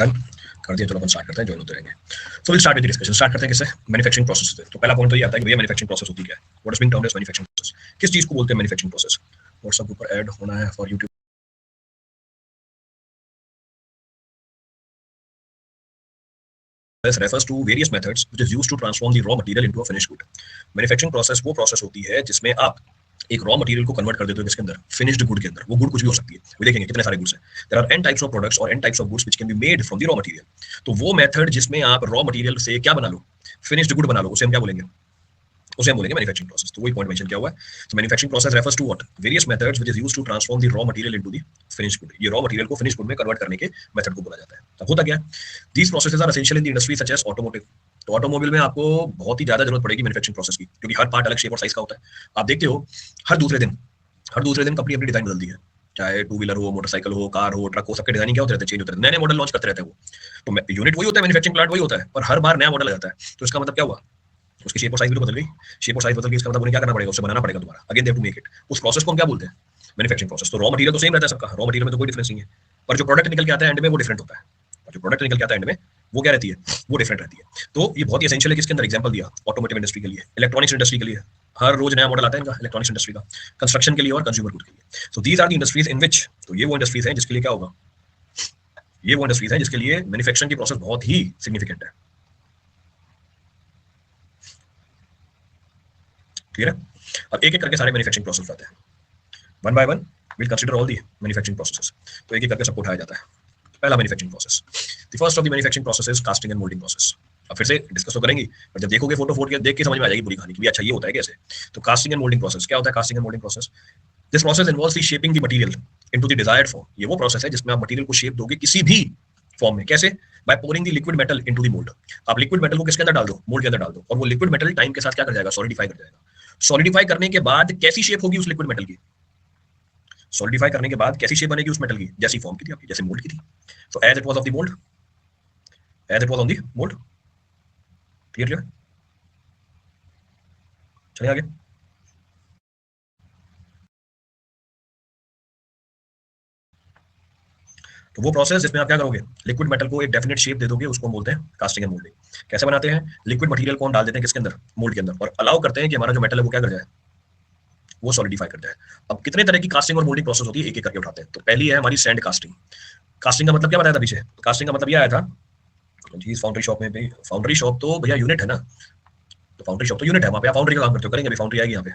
Done कर दिया। चलो अपन स्टार्ट करते हैं, ज्वाइन होते रहेंगे। So will start with discussion. Start करते हैं किससे? मैन्युफैक्चरिंग प्रोसेस से। तो पहला पॉइंट तो ये आता है कि भैया मैन्युफैक्चरिंग प्रोसेस होती क्या है? What is being termed as manufacturing process? किस चीज को बोलते हैं मैन्युफैक्चरिंग प्रोसेस? व्हाट्सएप के ऊपर ऐड होना है for YouTube refers to various methods which is used to transform the raw material into a finished good. Manufacturing process वो प्रोसेस होती है जिसमें आप एक रॉ मटेरियल को कन्वर्ट कर देते हो किसके अंदर? फिनिश्ड गुड के अंदर। वो गुड कुछ भी हो सकती है, वो देखेंगे कितने सारे गुड्स हैं। There are n types of products और n types of goods which can be made from the raw material. तो वो मेथड जिसमें आप रॉ मटेरियल से क्या बना लो? फिनिश्ड गुड बना लो, उसे हम क्या बोलेंगे? उसे हम बोलेंगे मैन्युफैक्चरिंग प्रोसेस। तो वही पॉइंट मेंशन किया हुआ है। तो manufacturing process refers to what? Various methods which is used to transform the raw material into the finished good. ये रॉ मटेरियल को फिनिश्ड गुड में कन्वर्ट करने के मेथड को बोला जाता है। अब होता क्या है? These processes are essential in the industry such as automotive. तो ऑटोमोबाइल में आपको बहुत ही ज्यादा जरूरत पड़ेगी मैन्युफैक्चरिंग प्रोसेस की, क्योंकि हर पार्ट अलग शेप और साइज का होता है। आप देखते हो हर दूसरे दिन कंपनी अपनी डिजाइन बदलती है। चाहे टू व्हीलर हो, मोटरसाइकिल हो, कार हो, ट्रक हो, सबके डिजाइनिंग क्या होते रहते हैं? चेंज होते रहते हैं, नए नए मॉडल लॉन्च करते रहते हैं वो। तो यूनिट वही होता है, मैन्युफैक्चरिंग प्लांट वही होता है, पर हर बार नया मॉडल आ जाता है। तो इसका मतलब क्या हुआ? उसकी शेप और साइज भी तो बदल गई। शेप और साइज बदल गई, इसका मतलब उन्हें क्या करना पड़ेगा? उसे बनाना पड़ेगा दोबारा। Again they have to make it. उस प्रोसेस को हम क्या बोलते हैं? Manufacturing process. तो रॉ मटेरियल तो सेम रहता है सबका, रॉ मटेरियल में तो कोई डिफरेंस नहीं है, पर जो प्रोडक्ट निकल के आता है एंड में वो डिफरेंट होता है। और जो प्रोडक्ट निकल के आता है एंड में वो क्या रहती है? वो डिफरेंट रहती है। तो ये बहुत ही एसेंशियल है। किसके अंदर एग्जांपल दिया? ऑटोमोटिव इंडस्ट्री के लिए, इलेक्ट्रॉनिक्स इंडस्ट्री के लिए। हर रोज नया मॉडल आता है इनका, इलेक्ट्रॉनिक्स इंडस्ट्री का। कंस्ट्रक्शन के लिए और कंज्यूमर गुड के लिए। So these are the industries in which, तो ये वो इंडस्ट्रीज हैं जिसके लिए क्या होगा? ये वो इंडस्ट्रीज हैं जिसके लिए मैन्युफैक्चरिंग की प्रोसेस बहुत ही सिग्निफिकेंट है। क्लियर है? अब एक एक करके सारे मैन्युफैक्चरिंग प्रोसेस आते हैं। One by one will consider all the manufacturing processes. तो एक एक करके सबको उठाया जाता है। पहला manufacturing process, the first of the manufacturing process is casting and moulding process. अब फिर से डिस्कस तो करेंगे, पर जब देखोगे फोटो फोट के देख के समझ में आ जाएगी पूरी कहानी कि अच्छा ये होता है कैसे। तो कास्टिंग एंड मोल्डिंग प्रोसेस क्या होता है? Casting and moulding process, this process involves the shaping the material into the desired form. ये वो प्रोसेस है जिसमें आप मटेरियल को शेप दोगे किसी भी फॉर्म में। कैसे? By pouring the liquid metal into the mould. आप लिक्विड मेटल को किसके अंदर डाल दो? मोल्ड के अंदर डाल दो, और वो लिक्विड मेटल टाइम के साथ क्या कर जाएगा? सॉलिडिफाई कर जाएगा। सॉलिडिफाई करने के बाद कैसी शेप होगी उस लिक्विड मेटल की? सॉलिडिफाई करने के बाद कैसी शेप बनेगी उस मेटल की? जैसी फॉर्म की थी आपकी, जैसे मोल्ड की थी। So as it was off the mould, as it was on the mould. Clear clear? चलिए आगे। तो वो प्रोसेस जिसमें आप क्या करोगे? लिक्विड मेटल को एक डेफिनेट शेप दे दोगे, उसको हम बोलते हैं कास्टिंग एंड मोल्डिंग। कैसे बनाते हैं? लिक्विड मटेरियल को हम डाल देते हैं किसके अंदर? मोल्ड के अंदर, और अलाउ करते हैं कि हमारा जो मेटल है वो क्या कर जाए? वो सॉलिडिफाई कर जाए। अब कितने तरह की कास्टिंग और मोल्डिंग प्रोसेस होती है, एक एक करके उठाते हैं। तो पहली है हमारी सैंड कास्टिंग। कास्टिंग का मतलब क्या बताया था पीछे? कास्टिंग का मतलब ये आया था जी, फाउंड्री शॉप में भी, फाउंड्री शॉप तो भैया यूनिट है ना। तो फाउंड्री शॉप तो यूनिट है, वहां पे आप फाउंड्री का काम करते हो, करेंगे अभी फाउंड्री आएगी यहाँ पे।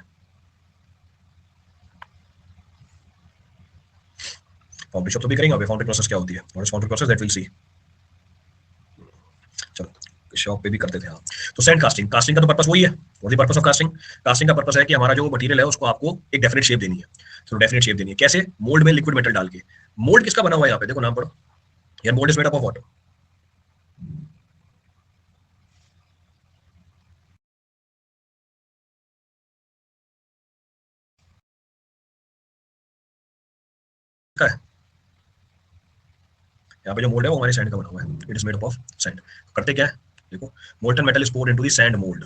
फाउंड्री शॉप तो भी करेंगे अभी। फाउंड्री प्रोसेस क्या होती है? What is foundry process, that will see. चलो शॉप पे भी करते थे हाँ। तो सैंड कास्टिंग, कास्टिंग का तो पर्पस वही है। What the purpose of casting? Casting का पर्पस है कि हमारा जो मटेरियल है उसको आपको एक डेफिनेट शेप देनी है। तो डेफिनेट शेप देनी है कैसे? मोल्ड में लिक्विड मेटल डाल के। मोल्ड किसका बना हुआ है यहाँ पे? देखो नाम पढ़ो यार। Mould is made up of what? क्या है यहाँ पे? जो मोल्ड है वो हमारे सैंड का बना हुआ है। It is made up of sand. करते क्या है देखो, molten metal is poured into the sand mould.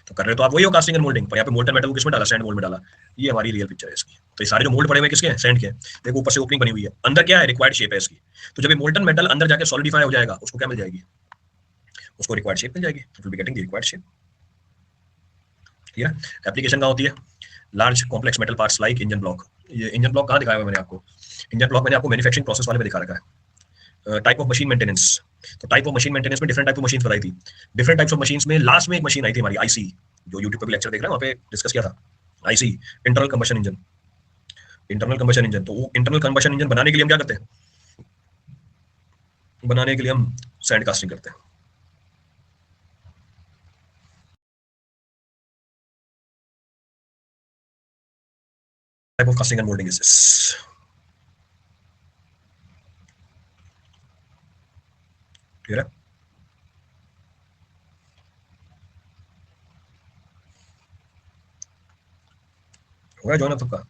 तो कर रहे तो आप वही हो कास्टिंग एंड मोल्डिंग, पर यहाँ पे मोल्टन मेटल को किसमें डाला? सैंड मोल्ड में डाला। ये हमारी रियल पिक्चर है इसकी। तो ये सारे जो मोल्ड पड़े हुए किसके हैं? सैंड के। देखो ऊपर से ओपनिंग बनी हुई है, अंदर क्या है? रिक्वायर्ड शेप है इसकी। तो जब ये मोल्टन मेटल अंदर जाके सॉलिडिफाई हो जाएगा, उसको क्या मिल जाएगी? उसको रिक्वायर्ड शेप मिल जाएगी। तो will be getting the required shape. ठीक है? एप्लीकेशन कहाँ होती है? Large complex metal parts like engine block. ये इंजन ब्लॉक कहाँ दिखाया हुआ है मैंने आपको? इंजन ब्लॉक मैंने आपको मैन्युफैक्चरिंग प्रोसेस वाले में दिखा रखा है। Type of machine maintenance. तो टाइप ऑफ मशीन मेंटेनेंस में डिफरेंट टाइप ऑफ मशीन बताई थी। डिफरेंट टाइप्स ऑफ मशीन्स में लास्ट में एक मशीन आई थी हमारी आईसी, जो यूट्यूब पे भी लेक्चर देख रहे हैं, वहाँ पे डिस्कस किया था। IC, internal combustion engine. Internal combustion engine, तो वो इंटरनल कंबशन इंजन बनाने के लिए हम क्या करते हैं? बनाने के लिए हम सैंड कास्टिंग करते हैं। Type of casting and moulding is this. Clear है? हो गया जॉइन अब सबका?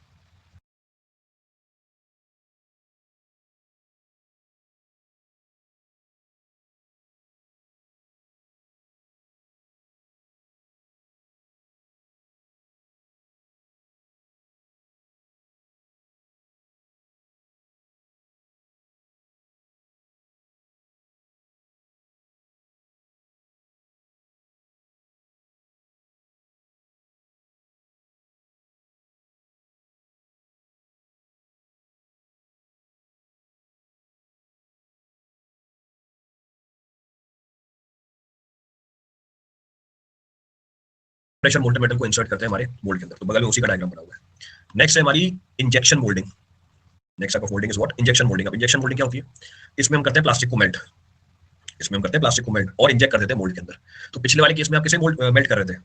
प्रेशर मोल्टन मेटल को इंसर्ट करते हैं हमारे मोल्ड के अंदर, तो बगल में उसी का डायग्राम बना हुआ है। नेक्स्ट है हमारी injection moulding. Next type of moulding is what? Injection moulding. अब इंजेक्शन मोल्डिंग क्या होती है? इसमें हम करते हैं प्लास्टिक को मेल्ट, इसमें हम करते हैं प्लास्टिक को मेल्ट और इंजेक्ट कर देते हैं मोल्ड के अंदर। तो पिछले वाले केस में आप किसे मेल्ट कर रहे थे?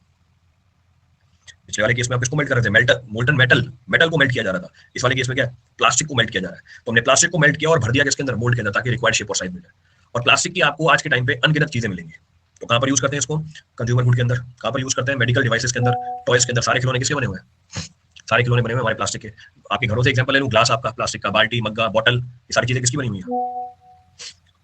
पिछले वाले केस में आप किसको मेल्ट कर रहे थे? मोल्टन मेटल, मेटल को मेल्ट किया जा रहा था। इस वाले केस में क्या है? प्लास्टिक को मेल्ट किया जा रहा है। तो हमने प्लास्टिक को मेल्ट किया और भर दिया किसके अंदर? मोल्ड के अंदर, ताकि रिक्वायर्ड शेप और साइज मिल जाए। और प्लास्टिक की आपको आज के टाइम पे अनगिनत चीजें मिलेंगी। तो कहां पर यूज करते हैं इसको? कंज्यूमर गुड के अंदर। कहां पर यूज करते हैं? मेडिकल डिवाइसेस के अंदर, टॉयज के अंदर। सारे खिलौने किसके बने हुए हैं? सारे खिलौने बने हुए हमारे प्लास्टिक के। आपके घरों से एग्जांपल ले लूं, ग्लास आपका प्लास्टिक का, बाल्टी, मग्गा, बॉटल, ये सारी चीजें किसकी बनी हुई हैं?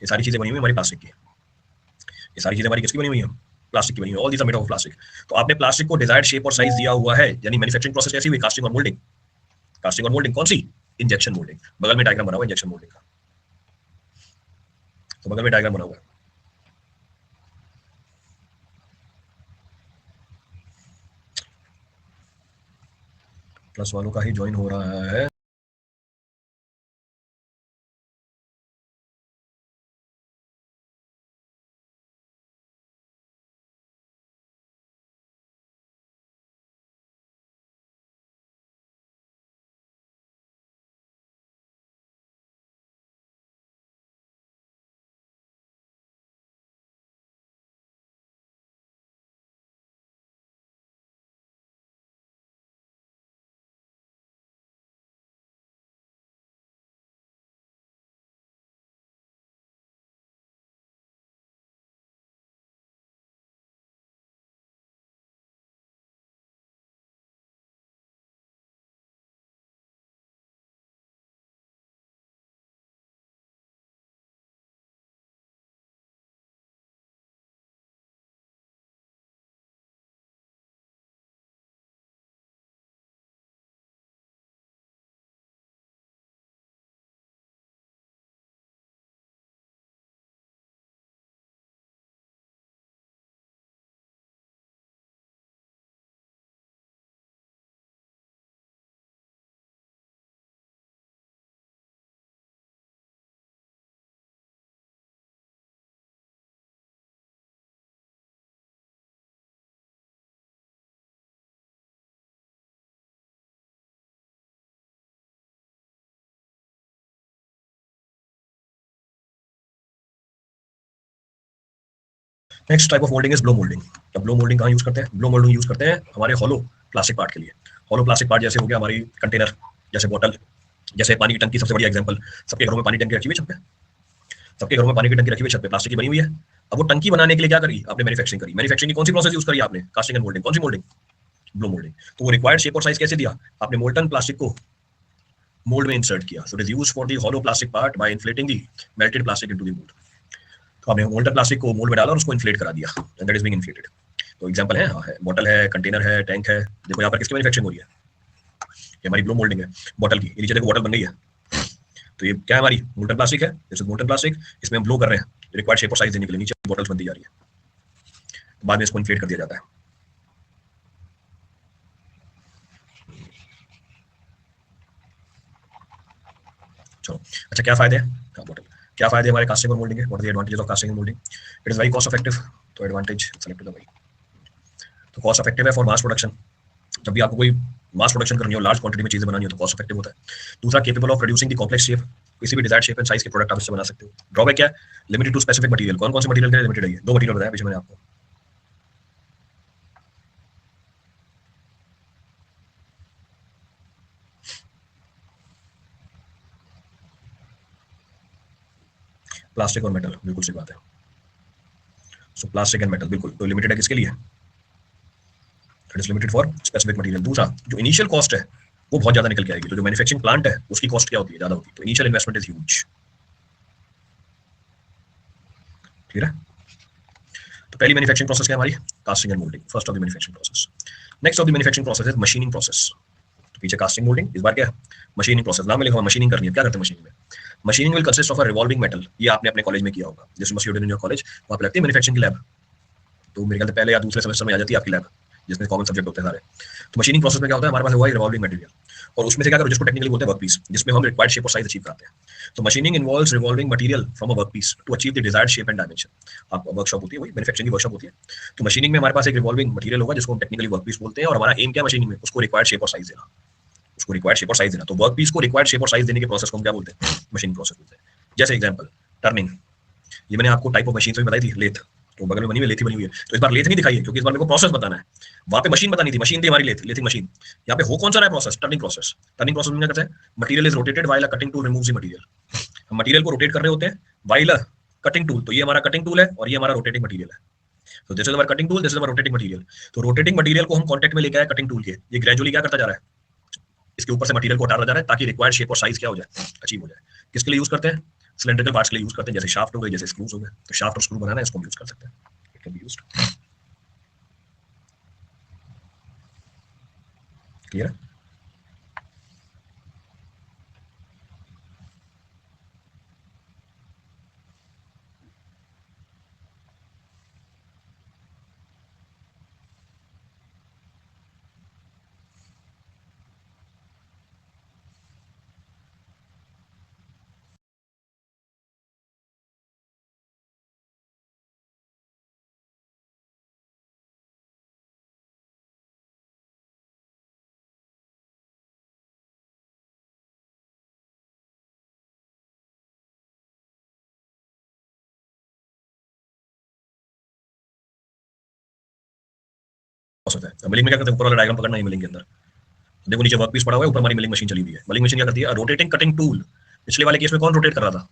ये सारी चीजें बनी हुई हमारी प्लास्टिक की। ये सारी चीजें हमारी किसकी बनी हुई हैं? प्लास्टिक की बनी हुई है। All these are made of plastic. तो आपने प्लास्टिक को डिजायर्ड शेप और साइज दिया हुआ है, यानी मैन्युफैक्चरिंग प्रोसेस कैसी हुई? कास्टिंग और मोल्डिंग। कास्टिंग और मोल्डिंग कौन सी? Injection moulding. बगल में डायग्राम बना हुआ है इंजेक्शन मोल्डिंग का, तो बगल में डायग्राम बना हुआ है। प्लस वालों का ही ज्वाइन हो रहा है। Next type of moulding is blow moulding. अब ब्लो मोल्डिंग कहाँ यूज करते हैं? ब्लो मोल्डिंग यूज करते हैं हमारे हॉलो प्लास्टिक पार्ट के लिए। हॉलो प्लास्टिक पार्ट जैसे हो गया हमारी कंटेनर, जैसे बोतल, जैसे पानी की टंकी। सबसे बढ़िया एग्जांपल, सबके घरों में पानी टंकी रखी हुई है छत पे, सबके घरों में पानी की टंकी रखी हुई है छत पे, प्लास्टिक की बनी हुई है। अब वो टंकी बनाने के लिए क्या करी आपने? मैन्युफैक्चरिंग करी। मैन्युफैक्चरिंग की कौन सी प्रोसेस यूज करी आपने? Casting and moulding. कौन सी मोल्डिंग? Blow moulding. तो वो रिक्वायर्ड शेप और साइज कैसे दिया आपने? मोल्टन प्लास्टिक को मोल्ड में इंसर्ट किया। सो it is used for the hollow plastic part by inflating the melted plastic into the mould. तो हमने मोल्टन प्लास्टिक को मोल्ड में डाला और उसको इन्फ्लेट करा दिया, and that is being inflated. तो एग्जांपल है, हाँ है, बॉटल है, कंटेनर है, टैंक है। देखो यहाँ पर किसकी मैन्युफैक्चरिंग हो रही है? ये हमारी ब्लो मोल्डिंग है बॉटल की। ये नीचे देखो बॉटल बन गई है। तो ये क्या है? हमारी मोल्टन प्लास्टिक है। This is molten plastic. इसमें हम ब्लो कर रहे हैं रिक्वायर्ड शेप और साइज देने के लिए। नीचे बॉटल्स बनती जा रही है, तो बाद में इसको इन्फ्लेट कर दिया जाता है। चलो, अच्छा क्या फायदे हैं? हाँ, बॉटल क्या फायदे हमारे कास्टिंग और मोल्डिंग के? What are the advantages of casting and moulding? It is very cost effective. तो एडवांटेज सेलेक्ट द भाई। तो कॉस्ट इफेक्टिव है फॉर मास प्रोडक्शन। जब भी आपको कोई मास प्रोडक्शन करनी हो, लार्ज क्वांटिटी में चीजें बनानी हो, तो कॉस्ट इफेक्टिव होता है। दूसरा, capable of producing the complex shape. किसी भी डिजायर्ड शेप एंड साइज के प्रोडक्ट आप इससे बना सकते हो। ड्रॉबैक क्या है? Limited to specific material. कौन कौन से मटेरियल के लिए लिमिटेड है? ये दो मटेरियल बताया पीछे मैंने आपको। प्लास्टिक और मेटल, बिल्कुल सही बात है। सो प्लास्टिक एंड मेटल बिल्कुल, तो लिमिटेड है किसके लिए? It is limited for specific material. दूसरा, जो इनिशियल कॉस्ट है वो बहुत ज्यादा निकल के आएगी। तो जो मैन्युफैक्चरिंग प्लांट है उसकी कॉस्ट क्या होती है? ज्यादा होती है। तो इनिशियल इन्वेस्टमेंट इज ह्यूज। ठीक है। तो पहली मैन्युफैक्चरिंग प्रोसेस क्या है हमारी? Casting and moulding, first of the manufacturing process. Next of the manufacturing process is machining process. तो पीछे कास्टिंग मोल्डिंग, इस बार क्या है? Machining process. नाम में लिखा हुआ मशीनिंग करनी है। क्या करते हैं मशीनिंग में? Machining will consist of a revolving metal. ये आपने अपने कॉलेज में किया होगा, जैसे मस्ट इन योर कॉलेज, वहां पे लगती है मैन्युफैक्चरिंग की लैब। तो मेरे ख्याल से पहले या दूसरे सेमेस्टर में आ जाती है आपकी लैब। जिसमें कॉमन सब्जेक्ट होते हैं सारे। तो मशीनिंग प्रोसेस में क्या होता है, हमारे पास हुआ रिवॉल्विंग मटेरियल, और उसमें से क्या करो, जिसको टेक्निकली बोलते हैं वर्क पीस, जिसमें हम रिक्वायर्ड शेप और साइज अचीव करते हैं। तो machining involves revolving material from a work piece to achieve the desired shape and dimension. आपका वर्कशॉप होती है, वही मैन्युफैक्चरिंग की वर्कशॉप होती है। तो मशीनिंग में हमारे पास एक रिवॉल्विंग मटेरियल होगा जिसको हम टेक्निकली वर्क पीस बोलते हैं, और हमारा एम क्या मशीनिंग में, उसको रिक्वायर्ड शेप और साइज देना, उसको रिक्वायर्ड शेप और साइज देना। तो वर्क पीस को रिक्वायर्ड शेप और साइज देने के प्रोसेस को हम क्या बोलते हैं, मशीनिंग प्रोसेस बोलते हैं। जैसे एग्जांपल टर्निंग, ये मैंने आपको टाइप ऑफ मशीन में बताई थी, लेथ, तो बगल में बनी हुई लेथ बनी हुई है। तो इस बार लेथ नहीं दिखाई है क्योंकि इस बार मेरे को प्रोसेस बताना है, वहां पे मशीन बतानी थी, मशीन थी हमारी लेथ, लेथिंग मशीन। यहाँ पे हो कौन सा रहा है process, turning process. Turning process में क्या करते हैं, material is rotated while a cutting tool removes the material. हम मटेरियल को रोटेट कर रहे होते हैं व्हाइल अ कटिंग टूल, तो ये हमारा कटिंग टूल है और ये हमारा रोटेटिंग मटेरियल है। तो this is our cutting tool, this is our rotating material. तो रोटेटिंग मटेरियल को हम कांटेक्ट में लेके आए कटिंग टूल के, ये ग्रेजुअली क्या करता जा रहा है, इसके ऊपर से मटेरियल को हटाता जा रहा है ताकि रिक्वायर्ड शेप और साइज क्या हो जाए, अचीव हो जाए। किसके लिए यूज करते हैं, सिलेंड्रिकल पार्ट्स के लिए यूज करते हैं, जैसे शाफ्ट हो गए, जैसे स्क्रूज हो गए। तो शाफ्ट और स्क्रू बनाना है, इसको हम यूज कर सकते हैं, it can be used. Clear है। होता है मिलिंग में क्या करते हैं, ऊपर वाला डायग्राम पकड़ना है मिलिंग के अंदर। देखो नीचे वर्क पीस पड़ा हुआ है, ऊपर हमारी मिलिंग मशीन चली हुई है। मिलिंग मशीन क्या करती है, रोटेटिंग कटिंग टूल। पिछले वाले केस में कौन रोटेट कर रहा था,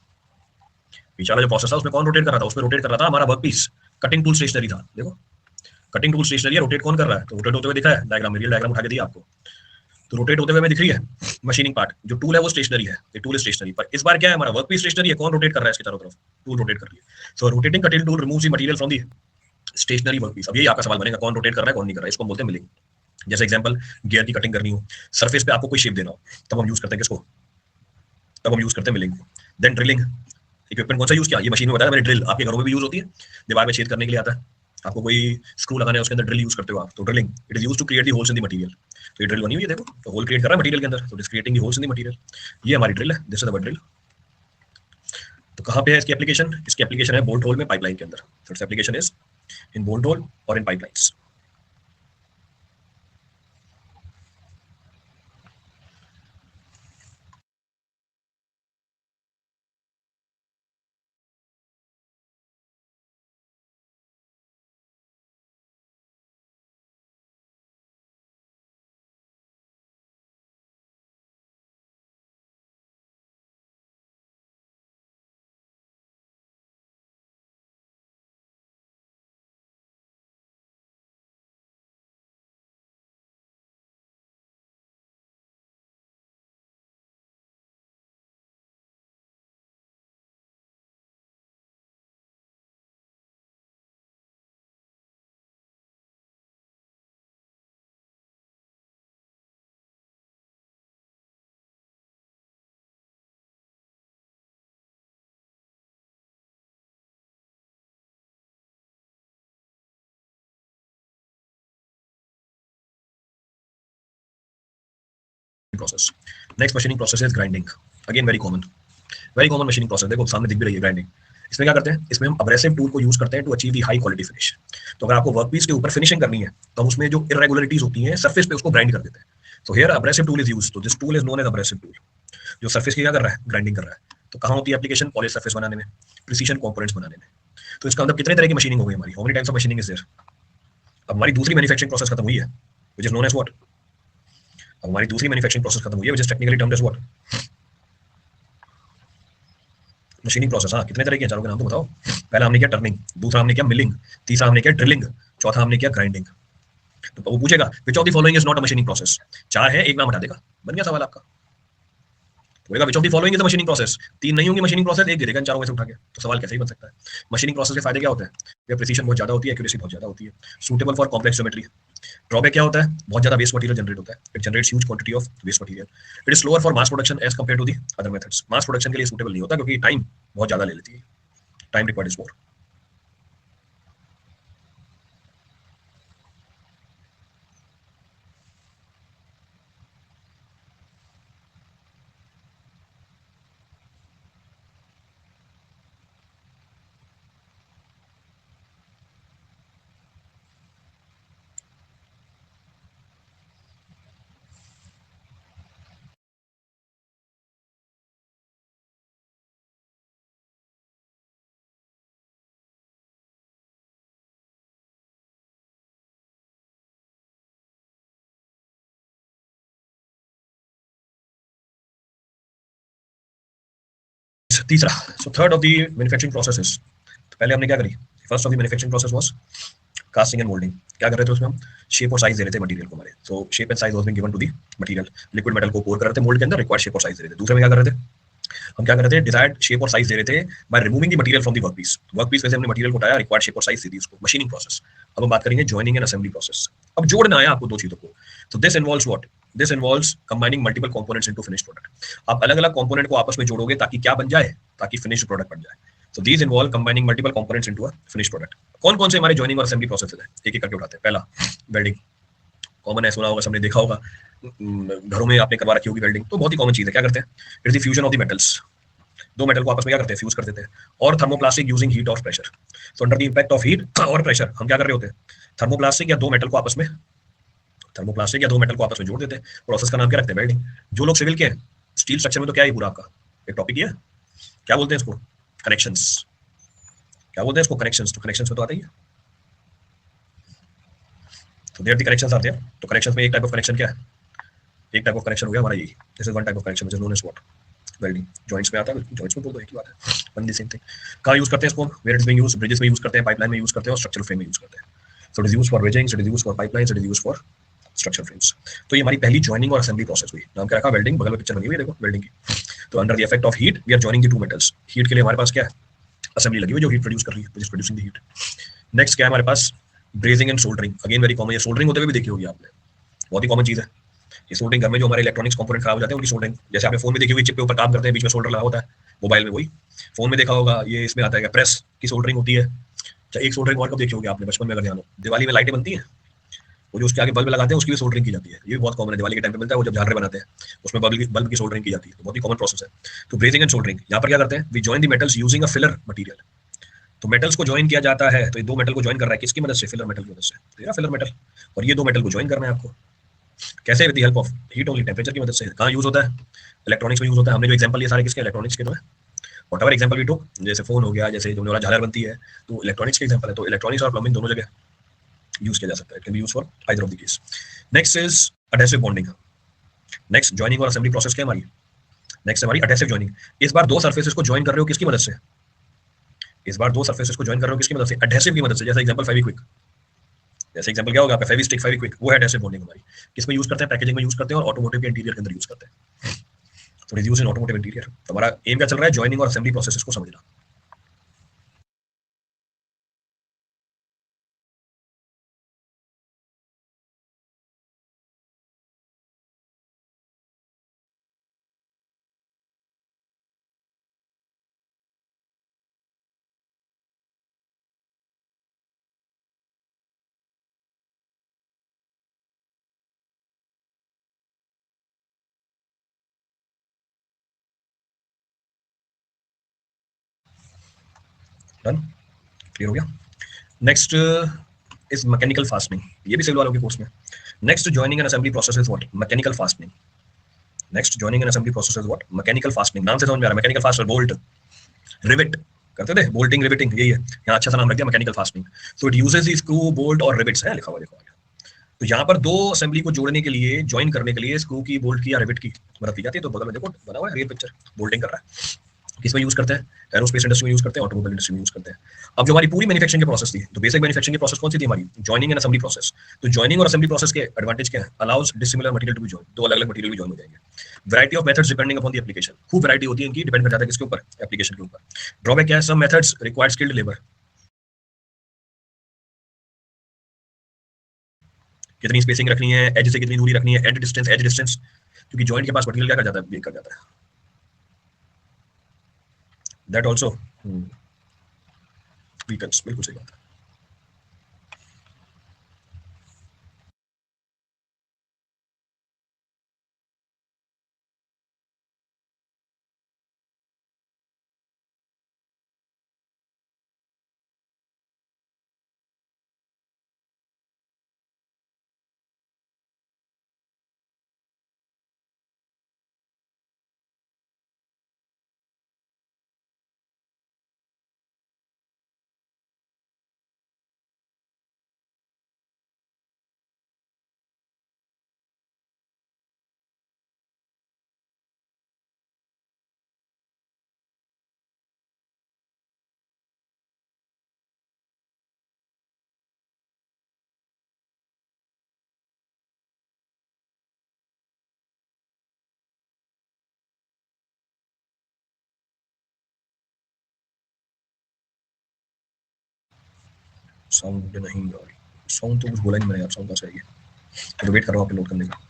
पीछे वाला जो प्रोसेस था उसमें कौन रोटेट कर रहा था, उसमें रोटेट कर रहा था हमारा work piece. Cutting tool stationary था, देखो कटिंग टूल स्टेशनरी है, रोटेट कौन कर रहा है, तो रोटेट होते हुए दिखा है डायग्राम में, रियल डायग्राम उठा के दिया आपको। तो रोटेट होते हुए हमें दिख रही है मशीनिंग पार्ट, जो टूल है वो स्टेशनरी है, ये टूल स्टेशनरी। पर इस बार क्या है, हमारा वर्क पीस स्टेशनरी है, कौन रोटेट कर रहा है इसके चारों तरफ, टूल रोटेट कर रही है। So rotating cutting tool removes the material from the stationary work piece. अब यही आपका सवाल बनेगा, कौन रोटेट कर रहा है कौन नहीं कर रहा है, इसको हम बोलते हैं मिलिंग। जैसे एग्जांपल, गियर की कटिंग करनी हो, सरफेस पे आपको कोई शेप देना हो, तब हम यूज करते हैं किसको, तब हम यूज करते हैं मिलिंग को। देन ड्रिलिंग, इक्विपमेंट कौन सा यूज किया, ये मशीन में बताया मैंने, ड्रिल आपके घरों में भी यूज होती है, दीवार में छेद करने के लिए आता है। आपको कोई स्क्रू लगाना है उसके अंदर ड्रिल यूज करते हो आप, तो drilling, it is used to create the holes in the material. तो ये ड्रिल बनी हुई है, देखो तो होल क्रिएट कर रहा है मटेरियल के अंदर, तो it is creating the holes in the material. ये हमारी ड्रिल है, दिस इज अवर ड्रिल। तो कहाँ पे है इसकी एप्लीकेशन, इसकी एप्लीकेशन है बोल्ट होल में, पाइपलाइन के अंदर। तो its application is in bolt hole और in pipelines. Process, next machining process is grinding. Again very common machining process. देखो सामने दिख भी रही है ग्राइंडिंग। इसमें क्या करते हैं, इसमें हम अब्रेसिव टूल को यूज करते हैं to achieve the high quality finish. तो अगर आपको वर्कपीस के ऊपर फिनिशिंग करनी है तो हम उसमें जो इरेगुलरिटीज होती हैं सरफेस पे उसको ग्राइंड कर देते हैं। तो here abrasive tool is used, तो this tool is known as abrasive tool. जो सरफेस की क्या कर रहा है, ग्राइंडिंग कर रहा है। तो कहाँ होती है एप्लीकेशन, पॉलिश सरफेस बनाने में, प्रिसीजन कंपोनेंट्स बनाने में। तो इसका मतलब कितने तरह की मशीनिंग हो गई हमारी, how many types of machining is there. अब हमारी दूसरी मैन्युफैक्चरिंग प्रोसेस खत्म हुई है, which is known as what. अब हमारी दूसरी मैन्युफैक्चरिंग प्रोसेस खत्म हुई है, which is technically termed as what, machining process. हाँ कितने तरह के चारों के नाम तो बताओ। पहला हमने किया टर्निंग, दूसरा हमने किया मिलिंग, तीसरा हमने किया ड्रिलिंग, चौथा हमने किया ग्राइंडिंग। तो वो पूछेगा विच of the following is not a machining process. चार है, एक नाम हटा देगा, बन गया सवाल आपका। बोलेगा विच of the following is a machining process, तीन नहीं होंगी मशीनिंग प्रोसेस, एक दे देगा इन चारों में से उठा के। तो सवाल कैसे ही बन सकता है। मशीनिंग प्रोसेस के फायदे क्या होते हैं, ये प्रिसीजन बहुत ज्यादा होती है, एक्यूरेसी बहुत ज्यादा होती है, suitable for complex geometry. Drawback क्या होता है, बहुत ज्यादा वेस्ट मटेरियल जनरेट होता है, it generates huge quantity of waste material. It is slower for mass production as compare to the other methods. Mass production के लिए सूटेबल नहीं होता क्योंकि टाइम बहुत ज्यादा ले लेती है, टाइम रिक्वायर्ड इज मोर। तीसरा, so third of the manufacturing processes, तो पहले हमने क्या करी, first of the manufacturing process was casting and moulding. क्या कर रहे थे उसमें हम, शेप और साइज दे रहे थे मटेरियल को हमारे, so shape and size was been given to the material, liquid metal को पोर कर रहे थे मोल्ड के अंदर, रिक्वायर्ड शेप और साइज दे रहे थे। दूसरे में क्या कर रहे थे, हम क्या कर रहे थे, डिजायर्ड शेप और साइज दे रहे थे by removing the material from the workpiece. Workpiece में से हमने मटेरियल को उठाया, रिक्वायर्ड शेप और साइज दे दी उसको, मशीनिंग प्रोसेस। अब हम बात करेंगे जॉइनिंग एंड असेंबली प्रोसेस। अब जोड़ना है आपको दो चीजों को, तो this involves what, this involves combining multiple components into finished product. आप अलग अलग कंपोनेंट को आपस में जोड़ोगे ताकि क्या बन जाए, ताकि फिनिश्ड प्रोडक्ट बन जाए। So these involve combining multiple components into a finished product. कौन कौन से हमारे जॉइनिंग और असेंबली प्रोसेस है, एक एक करके उठाते हैं। पहला वेल्डिंग, कॉमन है, सुना होगा, सबने देखा होगा, घरों में आपने करवा रखी होगी वेल्डिंग, तो बहुत ही कॉमन चीज है। क्या करते हैं, it is the fusion of the metals, दो मेटल को आपस में क्या करते हैं, फ्यूज कर देते हैं। और थर्मोप्लास्टिक यूजिंग हीट और pressure, so under the impact of heat और प्रेशर हम क्या कर रहे होते हैं, थर्मोप्लास्टिक या दो मेटल को आपस में, थर्मोप्लास्टिक या दो मेटल को आपस में जोड़ देते हैं। प्रोसेस का नाम क्या रखते हैं, वेल्डिंग। जो लोग सिविल के हैं, स्टील स्ट्रक्चर में तो क्या है पूरा आपका एक टॉपिक ही है, क्या बोलते हैं इसको, कनेक्शंस। क्या बोलते हैं इसको, कनेक्शंस। तो कनेक्शंस में तो आता ही है, तो there the connections are there. तो कनेक्शंस में एक टाइप ऑफ कनेक्शन क्या है, एक टाइप ऑफ कनेक्शन हो गया हमारा यही, this is one type of connection which is known as what, welding. Joints में आता है, जॉइंट्स में बोल दो, एक ही बात है, वन द सेम थिंग। कहाँ यूज करते हैं इसको, where it is being used, bridges में यूज करते हैं, पाइपलाइन में यूज करते हैं, और स्ट्रक्चरल फ्रेम में यूज करते हैं। So it is used for waging, it is used for pipelines, it is used for structure frames. तो ये हमारी पहली जॉइनिंग और असेंबली प्रोसेस हुई, नाम क्या रखा, वेल्डिंग। बगल में पिक्चर बनी हुई है देखो वेल्डिंग की। तो under the effect of heat we are joining the two metals. Heat के लिए हमारे पास क्या है, असेंबली लगी हुई जो हीट प्रोड्यूस कर रही है, which is producing the heat. Next क्या है हमारे पास, brazing and soldering, again very common, ये सोल्डरिंग होते हुए भी देखी होगी आपने, बहुत ही कॉमन चीज है ये सोल्डरिंग। घर में जो हमारे इलेक्ट्रॉनिक्स कंपोनेंट खराब हो जाते हैं उनकी सोल्डरिंग, जैसे आपने फोन में देखी हुई, चिप के ऊपर काम करते हैं, बीच में सोल्डर लगा होता है, मोबाइल में वही। फोन में देखा होगा, ये इसमें आता है, प्रेस की सोल्डरिंग होती है। अच्छा, एक सोल्डरिंग और कब देखी होगी आपने, बचपन में अगर ध्यान हो, दिवाली में लाइटें बनती हैं, वो जो उसके आगे बल्ब लगाते हैं उसकी भी सोल्डरिंग की जाती है, ये भी बहुत कॉमन है, दिवाली के टाइम पे मिलता है वो, जब झालरें बनाते हैं उसमें बल्ब की सोल्डरिंग की जाती है, तो बहुत ही कॉमन प्रोसेस है। तो ब्रेजिंग एंड सोल्डरिंग, यहाँ पर क्या करते हैं, we join the metals using a filler material. तो मेटल्स को ज्वाइन किया जाता है, तो ये दो मेटल को ज्वाइन कर रहा है किसकी मदद से, फिलर मेटल की मदद से, तेरा फिलर मेटल। और ये दो मेटल को ज्वाइन करना है आपको, कैसे, with the help of heat, only temperature की मदद से। कहाँ यूज होता है, इलेक्ट्रॉनिक्स में यूज होता है। हमने जो एग्जांपल लिए सारे किसके, इलेक्ट्रॉनिक्स के, तो है whatever example we took, जैसे फोन हो गया, जैसे जो झालर बनती है, तो इलेक्ट्रॉनिक्स के एग्जाम्पल है। तो इलेक्ट्रॉनिक्स और प्लम्बिंग दोनों जगह यूज किया जा सकता है, it can be use for either of the case. Next is adhesive bonding. Next joining और असेंबली प्रोसेस क्या है हमारी, नेक्स्ट हमारी अडेसिव जॉइनिंग। इस बार दो सर्फेसेस को ज्वाइन कर रहे हो किसकी मदद से, इस बार दो सर्फेसेस को ज्वाइन कर रहे हो किसकी मदद से, एडहेसिव की मदद से। जैसे एग्जांपल फेविक्विक, जैसे एग्जांपल क्या होगा आपका, फेविस्टिक, फेविक्विक, वो है एडहेसिव बॉन्डिंग हमारी। किसमें यूज करते हैं, पैकेजिंग में यूज करते हैं, और ऑटोमोटिव के इंटीरियर के अंदर यूज करते हैं, तो यूज इन ऑटोमोटिव इंटीरियर। तो हमारा एम क्या चल रहा है, जॉइनिंग और असेंबली प्रोसेसेस को समझना। डन, क्लियर हो गया। नेक्स्ट इज मैकेनिकल फास्टनिंग, ये भी सिविल वालों के कोर्स में। Next joining and assembly process is what, mechanical fastening. Next joining and assembly process is what, mechanical fastening. नाम से समझ में आ रहा है, मैकेनिकल फास्टर, बोल्ट, रिविट करते थे, बोल्टिंग, रिविटिंग, यही है यहाँ, अच्छा सा नाम रख दिया, mechanical fastening. So it uses screw, bolt और रिविट्स है लिखा हुआ, देखो। तो यहाँ पर दो असेंबली को जोड़ने के लिए, ज्वाइन करने के लिए स्क्रू की, बोल्ट की या रिविट की मदद ली जाती है। तो बगल में देखो बना हुआ है रियल पिक्चर, बोल्टिंग कर रहा है, किसमें यूज करते हैं, एरोस्पेस इंडस्ट्री में यूज करते हैं, ऑटोमोबाइल इंडस्ट्री में यूज करते हैं। अब जो हमारी पूरी मैन्युफैक्चरिंग की प्रोसेस थी, तो बेसिक मैन्युफैक्चरिंग की प्रोसेस कौन सी थी हमारी, जॉइनिंग एंड असेंबली प्रोसेस। तो जॉइनिंग और असेंबली प्रोसेस के एडवांटेज क्या है, allows dissimilar material to be join, दो अलग अलग मटेरियल भी जॉइन हो जाएंगे। Variety of methods depending upon the application, खूब वैरायटी होती है इनकी, डिपेंड कर जाता है किसके ऊपर, एप्लीकेशन के ऊपर। ड्रॉबैक क्या है, some methods required skilled labour, कितनी स्पेसिंग रखनी है, एज से कितनी दूरी रखनी है, एज डिस्टेंस, क्योंकि जॉइंट के पास मटेरियल क्या कर जाता है, ब्रेक कर जाता है, दैट ऑल्सो वीकन्स, बिल्कुल सही बात है। साउंड नहीं आ रही, साउंड तो कुछ बोला नहीं मैंने यार, साउंड कैसे आई है, तो वेट कर रहा हूँ अपलोड करने का।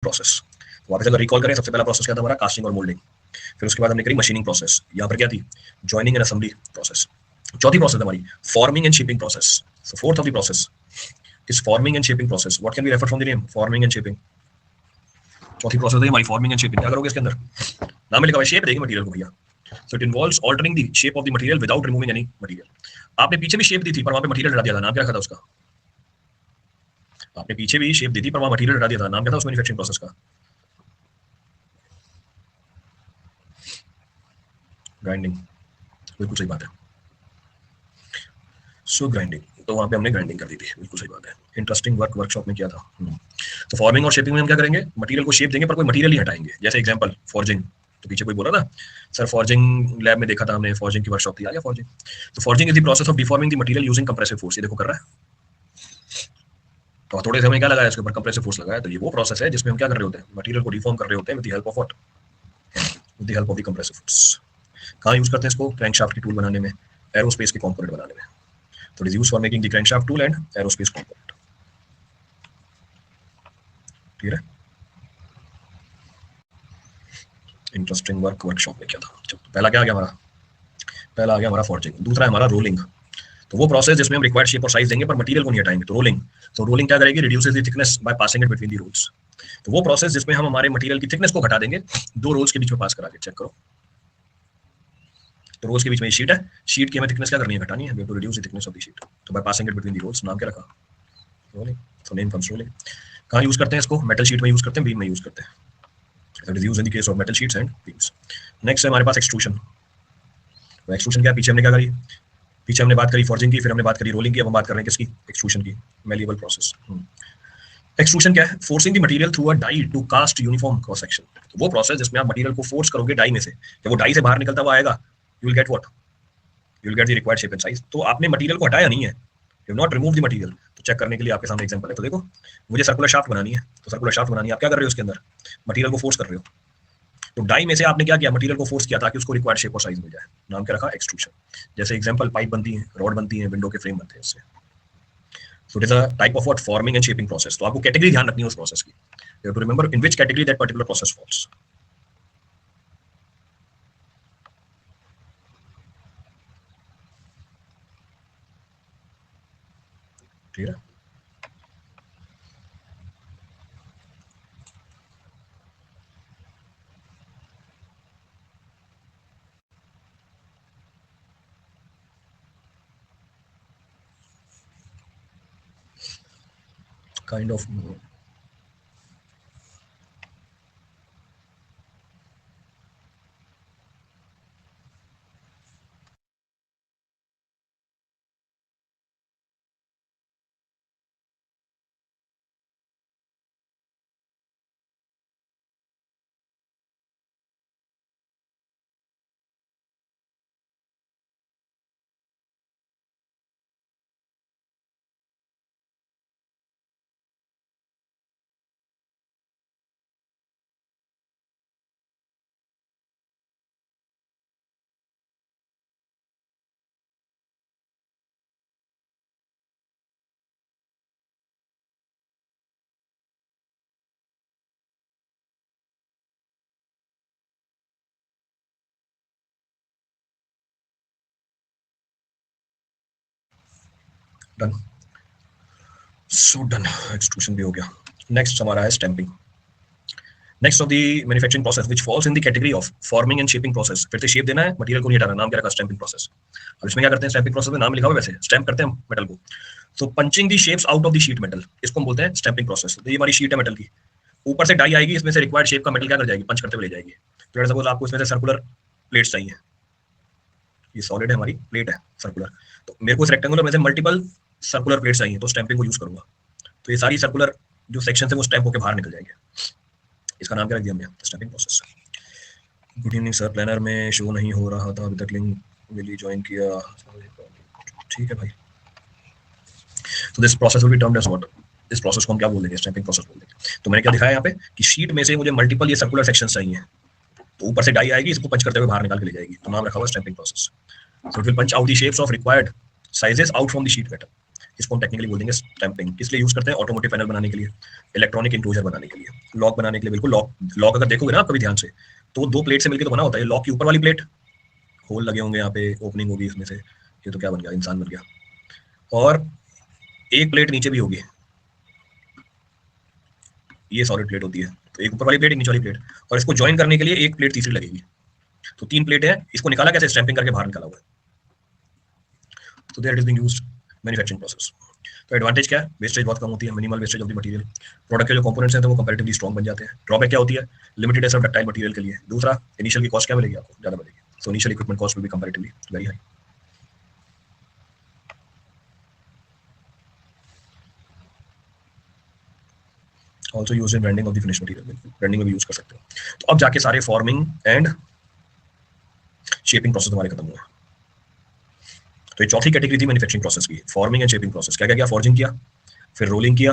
प्रोसेस वापस अगर रिकॉल करें, सबसे पहला प्रोसेस क्या था हमारा, कास्टिंग और मोल्डिंग। फिर उसके बाद हमने करी मशीनिंग प्रोसेस, यहाँ पर क्या थी, जॉइनिंग एंड असेंबली प्रोसेस। चौथी प्रोसेस हमारी forming and shaping process. So fourth of the process is forming and shaping process. What can be refer from the name, forming and shaping. चौथी process है हमारी forming and shaping. क्या करोगे इसके अंदर, नाम में लिखा हुआ है शेप देंगे मटेरियल को भैया। So it involves altering the shape of the material without removing any material. आपने पीछे भी शेप दी थी पर वहां पे मटेरियल हटा दिया था, नाम क्या रखा था उसका, आपने पीछे भी शेप दी थी पर वहां मटेरियल हटा दिया था, नाम क्या था उस मैन्युफैक्चरिंग प्रोसेस का, ग्राइंडिंग। बिल्कुल सही बात है, सो ग्राइंडिंग, तो वहां पे हमने ग्राइंडिंग कर दी थी, बिल्कुल सही बात है। इंटरेस्टिंग वर्क वर्कशॉप में किया था। तो फॉर्मिंग और शेपिंग में हम क्या करेंगे, मटेरियल को शेप देंगे पर कोई मटेरियल ही हटाएंगे। जैसे एग्जांपल फॉर्जिंग, तो पीछे कोई बोला था सर फॉर्जिंग लैब में देखा था हमने, फॉर्जिंग की वर्कशॉप थी, आ गया फॉर्जिंग। तो forging is the process of deforming the material using compressive force. ये देखो कर रहा है, तो थोड़े से हमें क्या लगाया इसके ऊपर, कंप्रेसिव फोर्स लगाया। तो ये वो प्रोसेस है जिसमें हम क्या कर रहे होते हैं, मटेरियल को डिफॉर्म कर रहे होते हैं with the help of what, with the help of the compressive force. कहाँ यूज करते हैं इसको, क्रैंकशाफ्ट की टूल बनाने में, एरोस्पेस के कंपोनेंट बनाने में। तो it is used for making the crankshaft tool and aerospace component. ठीक है, इंटरेस्टिंग वर्क वर्कशॉप में क्या था। तो पहला क्या आ गया हमारा, पहला आ गया हमारा फॉर्जिंग। दूसरा है हमारा रोलिंग। तो वो प्रोसेस जिसमें हम रिक्वायर्ड शेप और साइज देंगे पर मटेरियल को नहीं हटाएंगे, तो रोलिंग। तो रोलिंग क्या करेगी, reduces the thickness by passing it between the rolls. तो वो प्रोसेस जिसमें हम हमारे मटेरियल की थिकनेस को घटा देंगे दो रोल्स के बीच में पास करा के। चेक करो, तो रोल्स के बीच में शीट है, शीट की हमें थिकनेस क्या करनी है, घटानी है, we have to reduce the thickness of the sheet. तो by passing it between the rolls, नाम क्या रखा, रोलिंग। तो नेम कम्स रोलिंग। कहाँ यूज करते हैं इसको, मेटल शीट में यूज करते हैं, बीम में यूज करते हैं। That is used in the case of metal sheets and beams. Next है हमारे पास एक्सट्रूशन। तो एक्सट्रूशन क्या, पीछे हमने क्या करी, पीछे हमने बात करी फॉर्जिंग की, फिर हमने बात करी रोलिंग की, अब हम बात कर रहे हैं किसकी, एक्सट्रूशन की, मैलिएबल प्रोसेस। एक्सट्रूशन क्या है, forcing the material through a die to cast uniform cross section. तो वो प्रोसेस जिसमें आप मटेरियल को फोर्स करोगे डाई में से, जब वो डाई से बाहर निकलता हुआ आएगा, you will get what, you will get the required shape and size. तो आपने मटेरियल को हटाया नहीं है, you not remove the material. तो चेक करने के लिए आपके सामने एग्जांपल है। तो देखो मुझे सर्कुलर शाफ्ट बनानी है, तो सर्कुलर शाफ्ट बनानी है, आप क्या कर रहे हो उसके अंदर, मटेरियल को फोर्स कर रहे हो। तो डाई में से आपने क्या किया, मटेरियल को फोर्स किया ताकि उसको रिक्वायर्ड शेप और साइज मिल जाए, नाम क्या रखा, एक्सट्रूशन। जैसे एग्जांपल पाइप बनती है, रॉड बनती है, विंडो के फ्रेम बनते हैं इससे। So it is a type of what, forming and shaping process. तो आपको कैटेगरी ध्यान रखनी है उस प्रोसेस की, you have to remember in which category that particular process falls. ठीक है, kind of done, so done, extrusion भी हो गया। नेक्स्ट हमारा है stamping. Next of the manufacturing process which falls in the category of forming and shaping process. फिर से shape देना है, मटेरियल को नहीं हटाना, नाम क्या रखा, स्टैंपिंग प्रोसेस। अब इसमें क्या करते हैं, स्टैंपिंग प्रोसेस में नाम लिखा हुआ है, वैसे स्टैंप करते हैं मेटल को। तो punching the shapes out of the sheet metal, इसको हम बोलते हैं स्टैंपिंग प्रोसेस। तो ये हमारी शीट है मेटल की, ऊपर से डाई आएगी, इसमें से रिक्वायर्ड शेप का मेटल क्या कर जाएगी, पंच करते हुए ले जाएगी। तो सपोज आपको इसमें से सर्कुलर प्लेट्स चाहिए, ये सॉलिड है, हमारी प्लेट है सर्कुलर, तो मेरे को इस रेक्टेंगुलर में से मल्टीपल सर्कुलर प्लेट्स चाहिए, तो स्टैंपिंग को यूज करूंगा। तो ये सारी सर्कुलर जो सेक्शन है वो स्टैंप होकर बाहर निकल जाएंगे। इसका नाम क्या रख दिया हमने, stamping process. Good evening sir, planner में शो नहीं हो रहा था अभी तक, लिंक मिली, ज्वाइन किया, ठीक है भाई। तो this process will be termed as what, इस प्रोसेस को हम क्या बोल देंगे, स्टैंपिंग प्रोसेस बोल देंगे। तो मैंने क्या दिखाया यहाँ पे कि शीट में से मुझे मल्टीपल ये सर्कुलर सेक्शंस चाहिए, तो ऊपर से डाई आएगी, इसको पंच करते हुए बाहर निकाल के ले जाएगी, तो नाम रखा हुआ stamping process. So it will punch out the shapes of required sizes out from the sheet metal. इसको हम टेक्निकली बोल देंगे स्टैंपिंग। किस लिए यूज करते हैं? ऑटोमोटिव पैनल बनाने के लिए, इलेक्ट्रॉनिक इंक्लोजर बनाने के लिए, लॉक बनाने के लिए। बिल्कुल लॉक, लॉक अगर देखोगे ना आप कभी ध्यान से, तो दो प्लेट से मिलकर तो बना होता है। लॉक की ऊपर वाली प्लेट, होल लगे होंगे यहाँ पे, ओपनिंग होगी इसमें से, ये तो क्या बन गया, इंसान बन गया। और एक प्लेट नीचे भी होगी, ये सॉलिड प्लेट होती है। तो एक ऊपर वाली प्लेट, एक नीचे वाली प्लेट, और इसको ज्वाइन करने के लिए एक प्लेट तीसरी लगेगी। तो 3 प्लेट है, इसको निकाला कैसे? स्टैंपिंग करके बाहर निकाला हुआ है। तो that is being used manufacturing process. तो एडवांटेज क्या है? वेस्टेज बहुत कम होती है, minimal wastage of the material. Product के जो कंपोनेंट्स हैं तो वो कंपैरेटिवली स्ट्रॉन्ग बन जाते हैं। ड्रॉबैक क्या होती है? लिमिटेड है सब डक्टाइल मटेरियल के लिए। दूसरा, इनिशियल की कॉस्ट क्या मिलेगी आपको? ज्यादा मिलेगी। So initial equipment cost will be comparatively very high. Also use in branding of the finish material, branding में भी यूज कर सकते हो। तो अब जाके सारे फॉर्मिंग एंड शेपिंग प्रोसेस हमारे खत्म हुए। तो ये चौथी कैटेगरी थी मैन्युफैक्चरिंग प्रोसेस की, फॉर्मिंग एंड शेपिंग प्रोसेस। क्या क्या किया? फॉर्जिंग किया, फिर रोलिंग किया,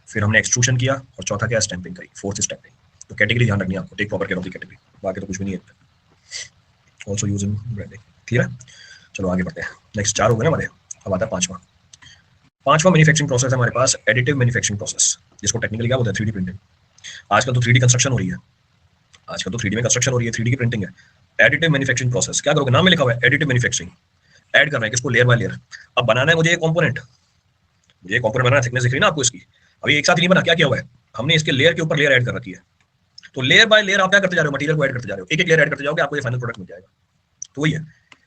फिर हमने एक्सट्रूशन किया, और चौथा क्या? स्टैंपिंग करी। Fourth stamping. तो कैटेगरी ध्यान रखनी है आपको, take proper care of the category, बाकी तो कुछ भी नहीं है। Also use in branding. ठीक है, चलो आगे बढ़ते हैं। नेक्स्ट 4 हो गए ना हमारे, अब आता है पांचवा। पांचवा मैन्युफैक्चरिंग प्रोसेस है हमारे पास एडिटिव मैन्युफैक्चरिंग प्रोसेस, जिसको टेक्निकली क्या बोलते हैं? 3D printing. आजकल तो 3D कंस्ट्रक्शन हो रही है, आजकल तो 3D में कंस्ट्रक्शन हो रही है, 3D की प्रिंटिंग है। एडिटिव मैन्युफैक्चरिंग प्रोसेस क्या करोगे? नाम में लिखा हुआ है एडिटिव मैन्युफैक्चरिंग। ऐड करना है किसको? Layer by layer. अब बनाना है मुझे ये कंपोनेंट, मुझे ये कंपोनेंट बनाना, थिकनेस दिख रही है ना आपको इसकी? अभी एक साथ ही नहीं बना, क्या किया हुआ है हमने? इसके लेयर के ऊपर लेयर ऐड कर रखी है। तो लेयर बाय लेयर आप क्या करते जा रहे हो? मटेरियल को ऐड करते जा रहे हो, एक एक लेयर ऐड करते जाओगे, आपको ये फाइनल प्रोडक्ट मिल जाएगा। तो वही है।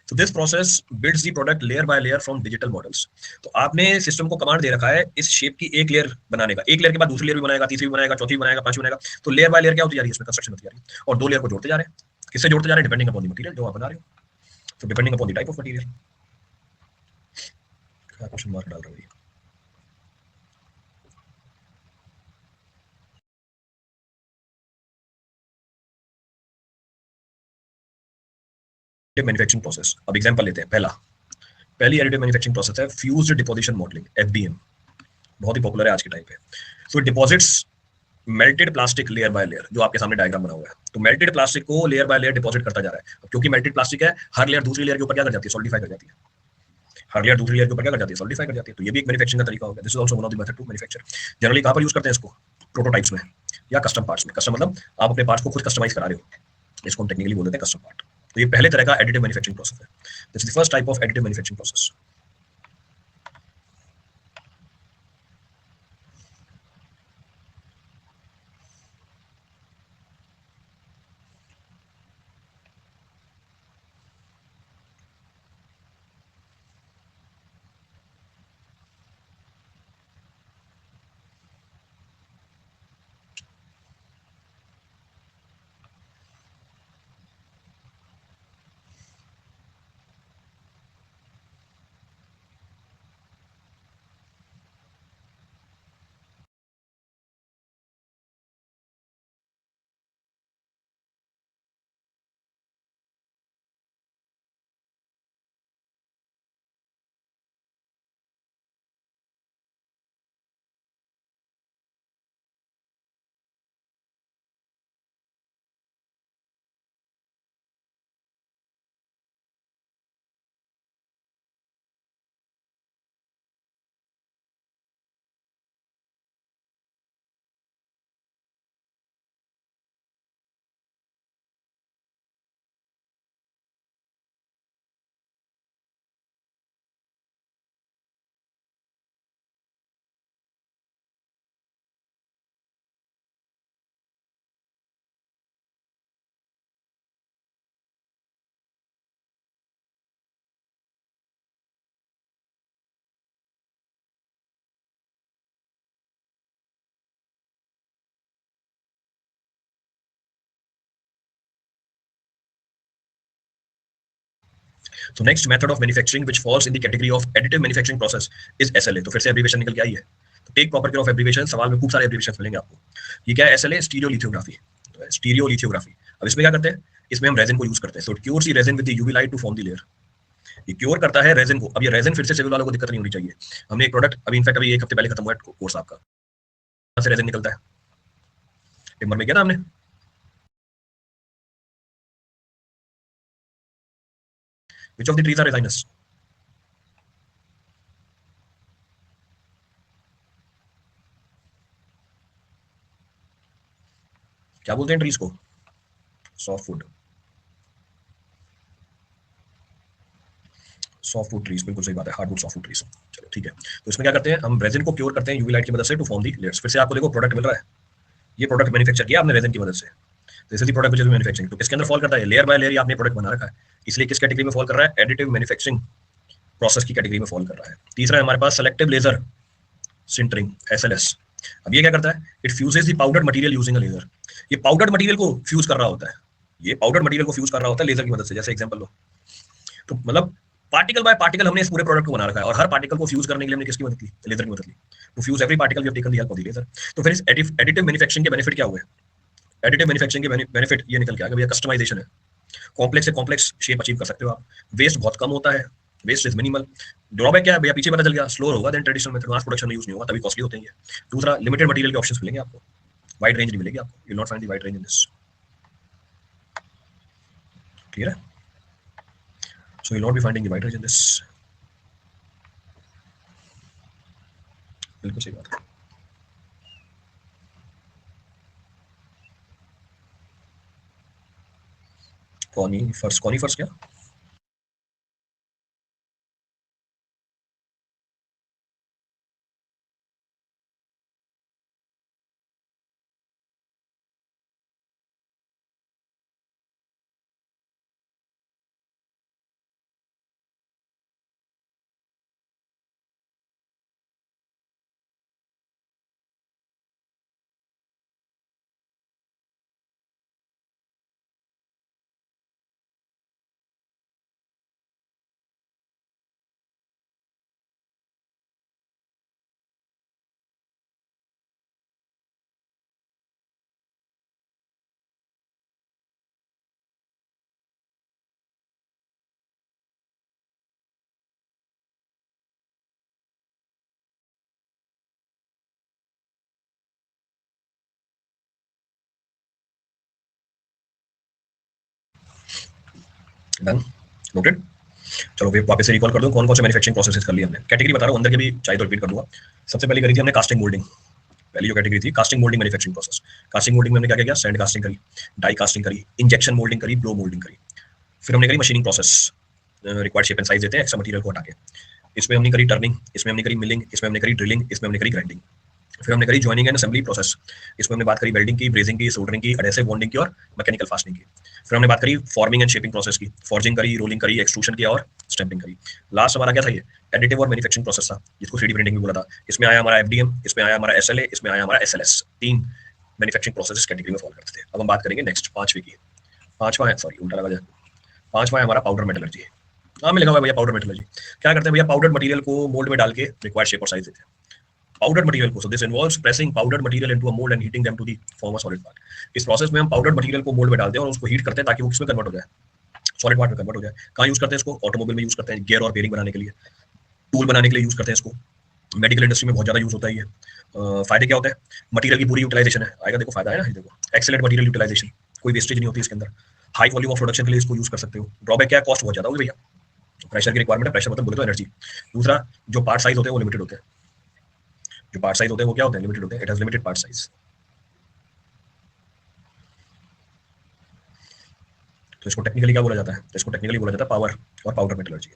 तो this process builds the product layer by layer from digital models. तो आपने सिस्टम को कमांड दे रखा है इस शेप की एक लेयर बनाने का, एक लेयर के बाद दूसरी लेयर भी बनाएगा, तीसरी भी बनाएगा, चौथी भी बनाएगा, पांचवी बनाएगा। तो लेयर बाय लेयर क्या होती जा रही है? इसमें कंस्ट्रक्शन होती जा रही है, और 2 लेयर को जोड़ते जा रहे हैं। किससे जोड़ते जा रहे हैं? डिपेंडिंग अपॉन द मटेरियल जो आप बना रहे हो। तो depending upon the type of material. क्या क्वेश्चन मार्क डाल रहे हो? Manufacturing process. अब एग्जांपल लेते हैं। पहली एडिटिव मैन्युफैक्चरिंग प्रोसेस है फ्यूज्ड डिपोजिशन मॉडलिंग, एफडीएम। बहुत ही पॉपुलर है आज के टाइम पे। So deposits melted plastic layer by layer, जो आपके सामने डायग्राम बना हुआ है। तो मेल्टेड प्लास्टिक को लेयर बाय लेयर डिपॉजिट करता जा रहा है। अब क्योंकि मेल्टेड प्लास्टिक है, हर लेयर दूसरी लेयर के ऊपर क्या कर जाती है? सॉलिडिफाई कर जाती है। हर लेयर दूसरी लेयर के ऊपर क्या कर जाती है? सॉलिडिफाई कर जाती है। तो ये भी एक मैन्युफैक्चरिंग का तरीका होगा। This is also one of the method to manufacture. Generally कहां पर यूज करते हैं इसको? प्रोटोटाइप्स में या कस्टम पार्ट्स में। कस्टम मतलब आप अपने पार्ट्स को खुद कस्टमाइज करा रहे हो, इसको हम टेक्निकली बोल देते हैं कस्टम पार्ट। तो ये पहले तरह का एडिटिव मैन्युफैक्चरिंग प्रोसेस है। This is the first type of additive manufacturing process. So next method of manufacturing which falls in the category of additive manufacturing process is SLA। तो फिर से एब्रिविएशन निकल के आई है। तो take proper care of abbreviation, सवाल में खूब सारे एब्रिविएशन मिलेंगे आपको। ये क्या है? SLA, stereo lithography. Stereo lithography. अब इसमें क्या करते हैं? इसमें हम रेजिन को यूज करते हैं। So it cures the resin with the UV light to form the layer. ये क्योर करता है रेजिन को। अब ये रेजिन फिर से सिविल वालों को दिक्कत नहीं होनी चाहिए। हमने एक प्रोडक्ट अभी इनफैक्ट अभी 1 हफ्ते पहले खत्म हुआ है कोर्स आपका, कहां से रेजिन निकलता है? टिम्बर में किया ना हमने। Which of the trees are resinous? क्या बोलते हैं ट्रीज को? Soft wood. Soft wood trees, बिल्कुल सही बात है, हार्डवुड सॉफ्ट वुड ट्रीज। चलो ठीक है, तो इसमें क्या करते हैं हम, रेजिन को क्योर करते हैं यूवी लाइट की मदद से टू फॉर्म दी लेयर्स। फिर से आपको देखो प्रोडक्ट मिल रहा है, ये प्रोडक्ट मैन्युफैक्चर किया आपने रेजिन की मदद से, तो इस प्रोडक्ट विच इज मैन्युफैक्चरिंग, तो किसके अंदर फॉल करता है? लेयर बाय लेयर आपने प्रोडक्ट बना रखा है, इसलिए किस कैटेगरी में फॉल कर रहा है? एडिटिव मैन्युफैक्चरिंग प्रोसेस की कैटेगरी में फॉल कर रहा है। तीसरा है हमारे पास सेलेक्टिव लेजर सिंटरिंग, एसएलएस। अब ये क्या करता है? It fuses the powdered material using a laser. ये पाउडर्ड मटेरियल को फ्यूज कर रहा होता है, ये पाउडर्ड मटेरियल को फ्यूज कर रहा होता है लेजर की मदद से। जैसे एग्जांपल लो, तो मतलब पार्टिकल बाय पार्टिकल हमने इस पूरे प्रोडक्ट को बना रखा है, और हर पार्टिकल को फ्यूज करने के लिए हमने किसकी मदद ली? लेजर की मदद ली। To fuse every particle we have taken the help of the laser. तो फिर इस एडिटिव मैन्युफैक्चरिंग के बेनिफिट क्या हुए? एडिटिव मैन्युफैक्चरिंग के बेनिफिट ये निकल के आ गया भैया, कस्टमाइजेशन है, कॉम्प्लेक्स से कॉम्प्लेक्स शेप अचीव कर सकते हो आप, वेस्ट बहुत कम होता है, वेस्ट इज मिनिमल। ड्रॉबैक क्या है भैया? पीछे पता चल गया, स्लो होगा then traditional method, mass production में यूज नहीं होगा, तभी कॉस्टली होते हैं ये। दूसरा, लिमिटेड मटेरियल के ऑप्शंस मिलेंगे आपको, वाइड रेंज नहीं मिलेगी आपको, you will not find the wide range in this. Clear है? So you will not be finding the wide range in this. बिल्कुल सही बात है। कॉनीफर्स, कॉनीफर्स क्या? Done, noted. चलो वे वापस से रिकॉल कर दूं, कौन कौन से मैन्युफैक्चरिंग प्रोसेसेस कर लिए हमने, कैटेगरी बता रहा हूं, अंदर के भी चाहे तो रिपीट कर दूंगा। सबसे पहले करी थी हमने कास्टिंग मोल्डिंग, पहली जो कैटेगरी थी casting moulding manufacturing process. Casting moulding में हमने क्या क्या किया? सैंड कास्टिंग करी, डाई कास्टिंग करी, इंजेक्शन मोल्डिंग करी, ब्लो मोल्डिंग करी। फिर हमने करी machining process, required shape and size देते हैं एक्स्ट्रा मटेरियल को हटा के। इसमें हमने करी टर्निंग, इसमें हमने करी मिलिंग, इसमें हमने करी ड्रिलिंग, इसमें हमने करी ग्राइंडिंग। फिर हमने करी जॉइनिंग एंड असेंबली प्रोसेस, इसमें हमने बात करी वेल्डिंग की, ब्रेजिंग की, सोल्डरिंग की, एडहेसिव बॉन्डिंग की और मैकेनिकल फास्टनिंग की। फिर हमने बात करी फॉर्मिंग एंड शेपिंग प्रोसेस की, फॉर्जिंग करी, रोलिंग करी, एक्सट्रूशन किया और स्टैंपिंग करी। लास्ट हमारा क्या था? ये एडिटिव और मैन्युफैक्चरिंग प्रोसेस था, जिसको 3D प्रिंटिंग भी बोला था। इसमें आया हमारा एफडीएम, इसमें आया हमारा एसएलए, इसमें आया हमारा एसएलएस। तीन मैन्युफैक्चरिंग प्रोसेस कैटेगरी में फॉलो करते थे। अब हम बात करेंगे नेक्स्ट पांचवी की। पांचवा है, सॉरी उल्टा लगा जाए, पांचवा है हमारा पाउडर मेटलर्जी। हाँ में लगा हुआ है भैया पाउडर मेटलर्जी। क्या करते हैं भैया? पाउडर मटेरियल को मोल्ड में डाल के रिक्वायर्ड शेप और साइज देते हैं पाउडर मटेरियल को। So this involves pressing powder material into a mould and heating them to the form a solid part. इस प्रोसेस में हम पाउडर मटेरियल को मोल्ड में डालते हैं और उसको हीट करते हैं ताकि वो किसमें कन्वर्ट हो जाए? सॉलिड पार्ट में कन्वर्ट हो जाए। कहाँ यूज करते हैं इसको? ऑटोमोबाइल में यूज करते हैं, गियर और बेरिंग बनाने के लिए, टूल बनाने के लिए यूज करते हैं इसको, मेडिकल इंडस्ट्री में बहुत ज्यादा यूज होता है ये। फायदे क्या होते हैं? मटेरियल की पूरी यूटिलाइजेशन है, आएगा देखो फायदा है ना, ये देखो एक्सेलेंट मटेरियल यूटिलाइजेशन, कोई वेस्टेज नहीं होती इसके अंदर, हाई वॉल्यूम ऑफ प्रोडक्शन के लिए इसको यूज कर सकते हो। ड्रॉबैक क्या है? कॉस्ट बहुत ज्यादा होगी भैया, प्रेशर की रिक्वायरमेंट है, प्रेशर मतलब बोले तो एनर्जी। दूसरा, जो पार्ट साइज होते हैं वो लिमिटेड होते हैं, जो पार्ट साइज होते हैं वो क्या होते हैं? लिमिटेड होते हैं, it has limited part size. तो इसको टेक्निकली क्या बोला जाता है? तो इसको टेक्निकली बोला जाता है पावर और पाउडर मेटलर्जी।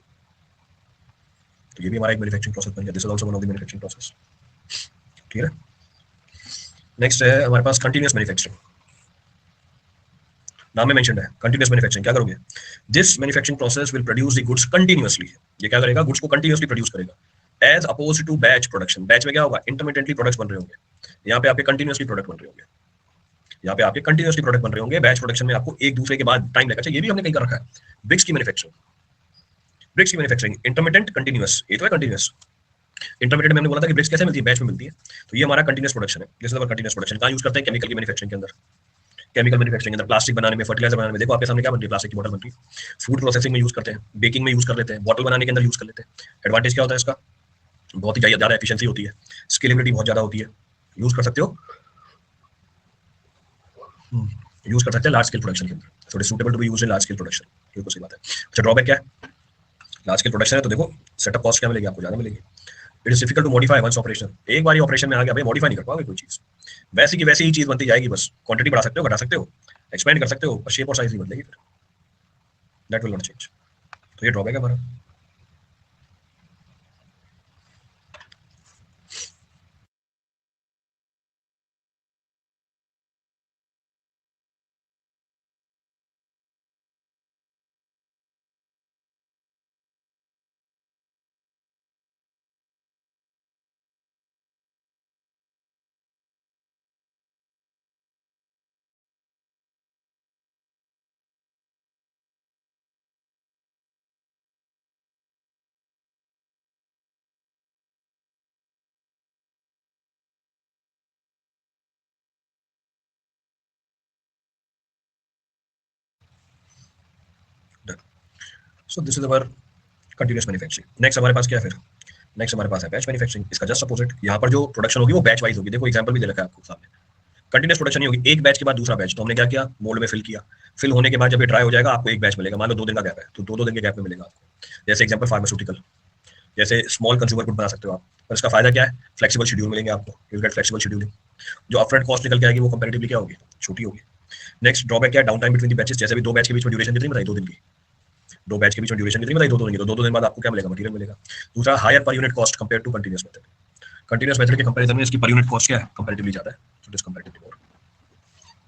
तो ये भी हमारा एक मैन्युफैक्चरिंग प्रोसेस बन गया, this is also one of the manufacturing process. Clear है? नेक्स्ट है हमारे पास कंटीन्यूअस मैन्युफैक्चरिंग, नाम में मेंशन्ड है कंटीन्यूअस मैन्युफैक्चरिंग। क्या करोगे? This manufacturing process will produce the goods continuously. ये क्या करेगा? गुड्स को कंटीन्यूअसली प्रोड्यूस करेगा, as oppose to batch production. Batch में क्या होगा? इंटरमिटेंटली प्रोडक्ट्स बन रहे होंगे, यहाँ पे आपके कंटीन्यूअसली प्रोडक्ट बन रहे होंगे, यहाँ पे आपके कंटीन्यूअसली प्रोडक्ट बन रहे होंगे। बैच प्रोडक्शन में आपको एक दूसरे के बाद टाइम लगेगा। अच्छा ये भी हमने कहीं कर रखा है, ब्रिक्स की मैन्युफैक्चरिंग, ब्रिक्स की मैन्युफैक्चरिंग इंटरमिटेंट कंटीन्यूअस, ये तो है कंटीन्यूअस। इंटरमीडिएट में हमने बोला था कि ब्रिक्स कैसे मिलती है? बैच में मिलती है। तो ये हमारा कंटीन्यूअस प्रोडक्शन है, this is our continuous production. कहाँ यूज करते हैं? केमिकल की मैन्युफैक्चरिंग के अंदर, केमिकल मैन्युफैक्चरिंग के अंदर, प्लास्टिक बनाने में, फर्टिलाइजर बनाने में। देखो आपके सामने क्या बन रही है? प्लास्टिक की बोतल बन रही है। फूड प्रोसेसिंग में यूज करते हैं, बेकिंग में यूज कर लेते हैं, बॉटल बनाने के अंदर यूज कर लेते हैं। एडवांटेज क्या होता है इसका? बहुत ही ज्यादा एफिशिएंसी होती है, स्केलेबिलिटी बहुत ज्यादा होती है, यूज कर सकते हो, यूज कर सकते हैं लार्ज स्केल प्रोडक्शन के अंदर। So it is suitable to be used in large scale production. बिल्कुल सही बात है। अच्छा ड्रॉबैक क्या है? लार्ज स्केल प्रोडक्शन है तो देखो सेटअप कॉस्ट क्या मिलेगी आपको, ज़्यादा मिलेगी। It is difficult to modify once operation, एक बार ऑपरेशन में आ गया भाई मॉडिफाई नहीं कर पाओगे कोई चीज़, वैसी की वैसी ही चीज़ बनती जाएगी, बस क्वांटिटी बढ़ा सकते हो, घटा सकते हो, एक्सपेंड कर सकते हो, पर शेप और साइज नहीं बदलेगी फिर, दैट विल नॉट चेंज। तो ये ड्रॉबैक है हमारा। सो this is our continuous manufacturing. Next हमारे पास क्या है फिर, नेक्स्ट हमारे पास है बैच मैन्युफैक्चरिंग। इसका जस्ट अपोजिट, यहाँ पर जो प्रोडक्शन होगी वो बैच वाइज होगी। देखो एग्जांपल भी दे रखा है आपको सामने, कंटिन्यूस प्रोडक्शन नहीं होगी, एक बैच के बाद दूसरा बैच। तो हमने क्या किया, मोल्ड में फिल किया, फिल होने के बाद जब ये ड्राई हो जाएगा आपको एक बैच मिलेगा, मान लो 2 दिन का गैप है तो 2-2 दिन के गैप में मिलेगा आपको। जैसे एग्जांपल फार्मास्यूटिकल, जैसे स्मॉल कंज्यूमर गुड बना सकते हो आप, पर इसका फायदा क्या है, फ्लेक्सिबल शेड्यूल मिलेंगे आपको, यू गेट फ्लेक्सिबल शेड्यूलिंग। जो अपफ्रंट कॉस्ट निकल के आएगी वो कंपैरेटिवली क्या होगी, छोटी होगी। नेक्स्ट ड्रॉबैक क्या है, down time between the batches. जैसे भी 2 बैच के बीच में ड्यूरेशन कितनी बताई, 2 दिन की, 2 बैच के बीच में ड्यूरेशन कितनी बताई, 2-2 दिन की, तो 2-2 दिन बाद आपको क्या मिलेगा, मटेरियल मिलेगा। दूसरा हायर पर unit cost compare to continuous method, continuous method के कंपैरिजन में इसकी पर यूनिट कॉस्ट क्या है, कंपैरेटिवली ज्यादा है, सो इट इज कंपैरेटिवली मोर।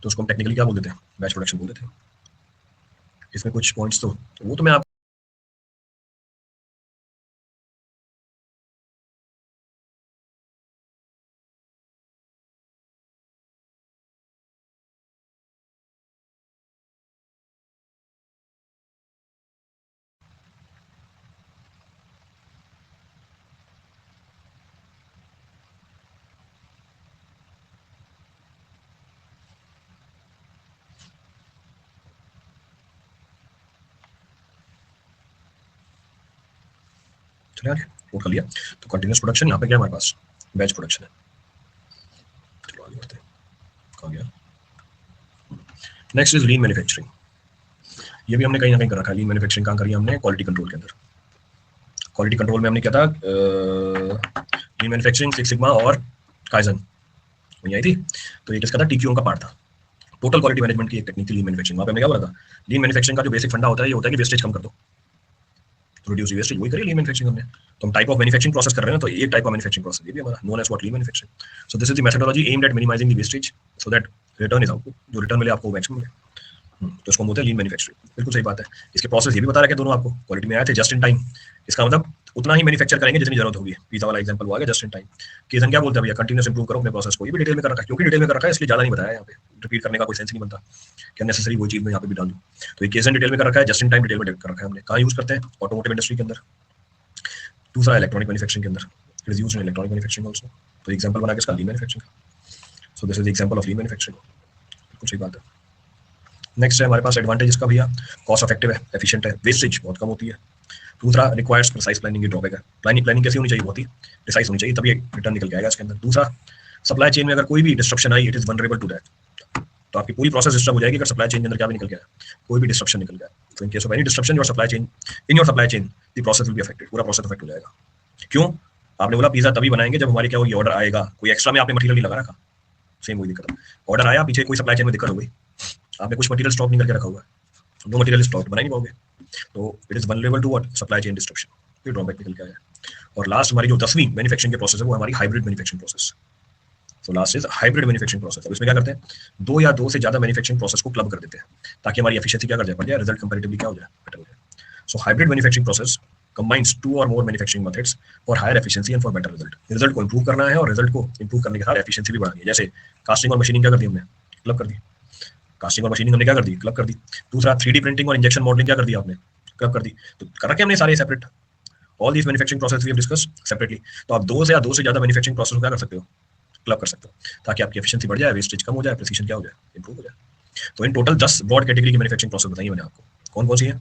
तो उसको हम टेक्निकली क्या बोल देते हैं, बैच प्रोडक्शन बोल देते हैं। इसमें कुछ पॉइंट्स तो वो तो मैं आप चले आगे नोट कर लिया। तो कंटीन्यूअस प्रोडक्शन यहाँ पे क्या है हमारे पास, बैच प्रोडक्शन है। चलो आगे बढ़ते हैं, कहाँ गया। Next is lean manufacturing. ये भी हमने कहीं ना कहीं कर रखा है, लीन मैन्युफैक्चरिंग कहाँ करी हमने, क्वालिटी कंट्रोल के अंदर। क्वालिटी कंट्रोल में हमने क्या था, लीन मैन्युफैक्चरिंग, सिक्स सिग्मा और काइजन वही आई थी। तो ये किसका था, टीक्यूओं का पार्ट था। टोटल क्वालिटी मैनेजमेंट की एक टेक्निक थी लीन मैन्युफैक्चरिंग। वहाँ पे हमने क्या बोला था, लीन मैन्युफैक्चरिंग का जो बेसिक फंडा होता है ये होता है कि वेस्टेज कम कर दो, तो रिड्यूस वेस्टेज, वही करिए लीन मैन्युफैक्चरिंग हमने। तो हम टाइप ऑफ मैन्युफैक्चरिंग प्रोसेस कर रहे हैं, तो एक टाइप ऑफ मैन्युफैक्चरिंग प्रोसेस ये भी हमारा known as what lean manufacturing. So this is the methodology aimed at minimising the wastage so that return is output, जो रिटर्न मिले आपको मैक्सिमम मिले। तो इसको हम बोलते हैं लीन मैन्युफैक्चरिंग, बिल्कुल सही बात है। इसके प्रोसेस ये भी बता रहा है दोनों आपको, क्वालिटी में आए थे जस्ट इन टाइम, इसका मतलब उतना ही मैन्युफैक्चर करेंगे जितनी जरूरत होगी। पिज्जा वाला एग्जांपल वो आ गया जस्ट इन टाइम। केजन क्या बोलते हैं भैया, कंटीन्यूअस इंप्रूव करो अपने प्रोसेस को, ये भी डिटेल में कर रखा है, क्योंकि डिटेल में कर रखा है इसलिए ज्यादा नहीं बताया यहाँ पे, रिपीट करने का कोई सेंस नहीं बनता, क्या नेसेसरी वो चीज मैं यहाँ पे भी डाल दूँ। तो ये केजन डिटेल में कर रखा है, जस्ट इन टाइम डिटेल में कर रखा है हमने। कहाँ यूज करते हैं, ऑटोमोटिव इंडस्ट्री के अंदर। दूसरा इलेक्ट्रॉनिक मैन्युफैक्चरिंग के अंदर, it is used in electronic manufacturing also. तो एग्जांपल बना के इसका लीन मैन्युफैक्चरिंग का। सो this is the example of lean manufacturing, बिल्कुल सही बात है। नेक्स्ट है हमारे पास एडवांटेज इसका भैया, कॉस्ट इफेक्टिव है, एफिशिएंट है, वेस्टेज बहुत कम होती है। दूसरा रिक्वायर्स प्रिसाइज प्लानिंग, की ड्रॉबैक है। प्लानिंग कैसी होनी चाहिए, बहुत ही प्रिसाइज होनी चाहिए, तभी एक रिटर्न निकल के आएगा इसके अंदर। दूसरा सप्लाई चेन में अगर कोई भी डिस्ट्रप्शन आई, it is vulnerable to that, तो आपकी पूरी प्रोसेस डिस्टर्ब हो जाएगी अगर सप्लाई चेन के अंदर क्या भी निकल गया, कोई भी डिस्ट्रप्शन निकल गया। तो in case of any disruption your supply chain, in your supply chain the process will be affected, पूरा प्रोसेस अफेक्ट हो जाएगा। क्यों, आपने बोला पिज्जा तभी बनाएंगे जब हमारी क्या होगी, ऑर्डर आएगा, कोई एक्स्ट्रा में आपने मटेरियल नहीं लगा रखा, सेम वही दिक्कत है। ऑर्डर आया, पीछे कोई सप्लाई चेन में दिक्कत हो गई, आपने कुछ मटेरियल स्टॉक नहीं करके रखा हुआ है, नो मटेरियल स्टॉक, बना ही नहीं पाओगे, तो it is vulnerable to what, supply chain disruption, ये ड्रॉबैक निकल के आया। और लास्ट हमारी जो 10वीं मैन्युफैक्चरिंग के प्रोसेस है वो हमारी हाइब्रिड मैन्युफैक्चरिंग प्रोसेस। तो last is hybrid manufacturing process. अब इसमें क्या करते हैं, दो या दो से ज्यादा मैन्युफैक्चरिंग प्रोसेस को क्लब कर देते हैं, ताकि हमारी एफिशिएंसी क्या कर जाए, बढ़ जाए, रिजल्ट कंपैरेटिवली क्या हो जाए, बेटर हो जाए। So hybrid manufacturing process combines two or more manufacturing methods for higher efficiency and for better result। Result को इंप्रूव करना है और रिजल्ट को इंप्रूव करने के साथ एफिशिएंसी भी बढ़ानी है। जैसे कास्टिंग और मशीनिंग क्या कर दी हमने, क्लब कर दी, कास्टिंग और मशीनिंग हमने क्या कर दी, क्लब कर दी। दूसरा 3D प्रिंटिंग और इंजेक्शन मॉडलिंग क्या कर दी आपने, क्लब कर दी। तो कर रखे हमने सारे separate, all these manufacturing process we have discuss separately. तो आप दो से ज्यादा मैन्युफैक्चरिंग प्रोसेस को क्या कर सकते हो, क्लब कर सकते हो, ताकि आपकी एफिशिएंसी बढ़ जाए, वेस्टेज कम हो जाए, प्रिसीजन क्या हो जाए, इंप्रूव हो जाए। तो इन टोटल 10 ब्रॉड कैटेगरी की मैन्युफैक्चरिंग प्रोसेस बताइए मैंने आपको, कौन कौन सी है।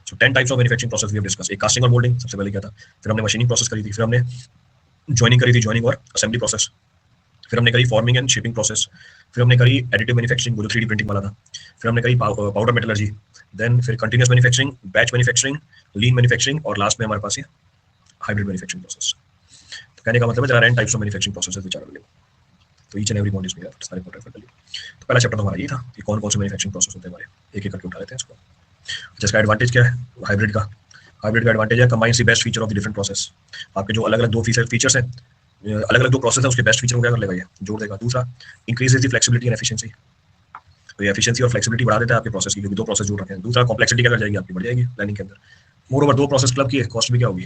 So 10 types of manufacturing process we have discuss. एक कास्टिंग और मोल्डिंग सबसे पहले क्या था, फिर हमने मशीनिंग प्रोसेस करी थी, फिर हमने जॉइनिंग करी थी, जॉइनिंग और असेंबली प्रोसेस, फिर हमने करी फॉर्मिंग एंड शेपिंग प्रोसेस, फिर हमने करी एडिटिव मैन्युफैक्चरिंग, वो जो 3D प्रिंटिंग वाला था, फिर हमने करी पाउडर मेटलर्जी, देन फिर कंटिन्यूस मैन्युफैक्चरिंग, बैच मैन्युफैक्चरिंग, लीन मैन्युफैक्चरिंग और लास्ट में हमारे पास ये हाइब्रिड मैन्युफैक्चरिंग प्रोसेस। तो कहने का मतलब है there are n types of manufacturing processes which are available. तो each and every point is clear, सारे पॉइंट रेफर कर लिए। तो पहला चैप्टर हमारा ये था कि कौन कौन से मैन्युफैक्चरिंग प्रोसेस होते हैं हमारे, एक एक करके उठा लेते हैं इसको। जिसका एडवांटेज क्या है हाइब्रिड का, हाइब्रिड का एडवांटेज है combines the best feature of the different process. आपके जो अलग अलग दो फीचर्स हैं, अलग अलग दो प्रोसेस है, उसके बेस्ट फीचर को क्या कर लेगा, ये जोड़ देगा। दूसरा increases the flexibility and efficiency, तो ये एफिशिएंसी और फ्लेक्सिबिलिटी बढ़ा देता है आपके प्रोसेस की, क्योंकि दो प्रोसेस जोड़ रखे हैं। दूसरा कॉम्प्लेक्सिटी क्या कर जाएगी आपकी, बढ़ जाएगी प्लानिंग के अंदर। मोर ओवर दो प्रोसेस क्लब की है, कॉस्ट भी क्या होगी,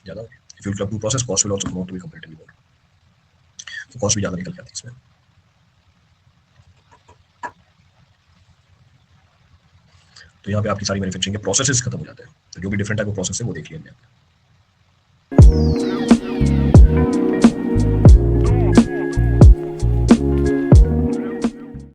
ज़्यादा होगी। If you club two process cost will also come out to be comparatively more, तो कॉस्ट भी ज़्यादा निकल जाती है इसमें। तो यहाँ पे आपकी सारी मैन्युफैक्चरिंग के प्रोसेसेस खत्म हो जाते हैं। तो जो भी डिफरेंट टाइप ऑफ प्रोसेस है वो देख लिया हमने।